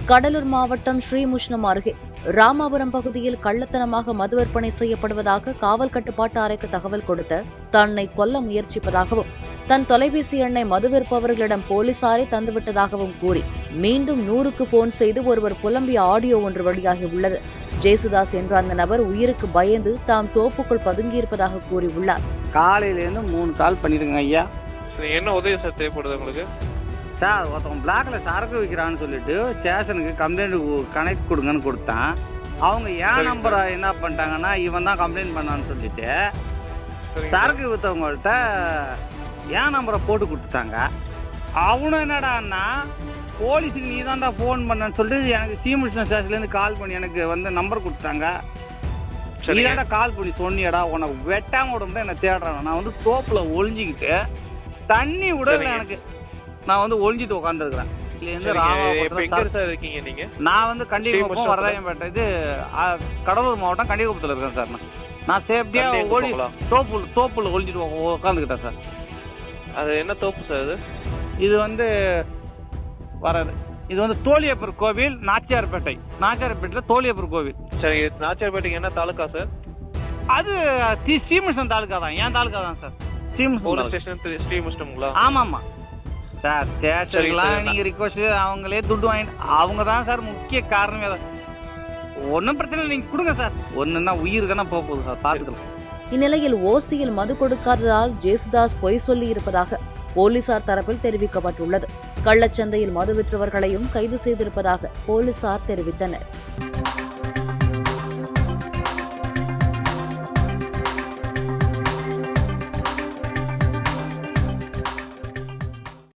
கடலூர் மாவட்டம் ஸ்ரீமுஷ்ணம் அருகே ராமாபுரம் பகுதியில் கள்ளத்தனமாக மது விற்பனை செய்யப்படுவதாக காவல் கட்டுப்பாட்டு அறைக்கு தகவல் கொடுத்த தன்னை கொல்ல முயற்சிப்பதாகவும் தன் தொலைபேசி எண்ணை மது விற்பவர்களிடம் போலீசாரே தந்துவிட்டதாகவும் கூறி மீண்டும் 100க்கு போன் செய்து ஒருவர் புலம்பிய ஆடியோ ஒன்று வெளியாகியுள்ளது. ஜேசுதாஸ் என்ற அந்த நபர் உயிருக்கு பயந்து தாம் தோப்புக்குள் பதுங்கியிருப்பதாக கூறியுள்ளார். காலையிலேருந்து 3 கால் பண்ணிருங்க ஐயா. என்ன உதவி சார் தேவைப்படுது உங்களுக்கு? சார் ஒருத்தவங்க பிளாக்ல சரக்கு விற்கிறான்னு சொல்லிட்டு ஸ்டேஷனுக்கு கம்ப்ளைண்ட் கனெக்ட் கொடுங்கன்னு கொடுத்தான். அவங்க ஏன் நம்பரை என்ன பண்ணிட்டாங்கன்னா இவன் தான் கம்ப்ளைண்ட் பண்ணான்னு சொல்லிட்டு சரக்கு விற்றவங்கள்ட்ட ஏன் நம்பரை போட்டு கொடுத்துட்டாங்க. அவனும் என்னடான்னா போலீஸுக்கு நீ தான்டா ஃபோன் பண்ணன்னு சொல்லிட்டு எனக்கு ஸ்ரீமுஷ்ணம் ஸ்டேஷன்லேருந்து கால் பண்ணி எனக்கு வந்து நம்பர் கொடுத்தாங்க. நீ தான்டா கால் பண்ணி சொன்னியடா உனக்கு வெட்டாம உடம்பு என்ன தேடுறான். நான் வந்து தோப்புல ஒளிஞ்சிக்கிட்டு தண்ணி விடல எனக்கு. நான் வந்து ஒளிஞ்சிட்டு உட்காந்துருக்கிறேன். நான் வந்து கண்டிகுப்பம் வரதாயம்பேட்டை இது கடலூர் மாவட்டம் கண்டிகுப்பத்தில் இருக்கேன் சார். நான் சேஃப்டியா ஓடி தோப்புல ஒளிஞ்சிட்டு உட்காந்துக்கிட்டேன் சார். அது என்ன தோப்பு சார்? இது வந்து வராது. இது வந்து தோழியப்பர் கோவில் நாச்சியார்பேட்டையில தோழியப்பர் கோவில். சரி, நாச்சியார்பேட்டைக்கு என்ன தாலுக்கா சார்? அது ஸ்ரீமுஷ்ணம் தாலுக்கா தான். என் தாலுக்கா தான் சார். ஸ்ரீமுஷ்ணம்ங்களா? ஆமாமா சார். ஸ்டேஷன்லாம் நீங்க ரிக்வஸ்ட் அவங்களே துட்டு வாங்கி அவங்க தான் சார் முக்கிய காரணமே. ஒன்னும் பிரச்சனை இல்லை, நீங்க கொடுங்க சார். ஒண்ணுன்னா உயிருக்குன்னா போக போகுது சார், பாத்துக்கலாம். இந்நிலையில் ஓசியில் மது கொடுக்காததால் ஜேசுதாஸ் பொய் சொல்லி இருப்பதாக போலீசார் தரப்பில் தெரிவிக்கப்பட்டுள்ளது. கள்ளச்சந்தையில் மது விற்றவர்களையும் கைது செய்திருப்பதாக போலீசார் தெரிவித்தனர்.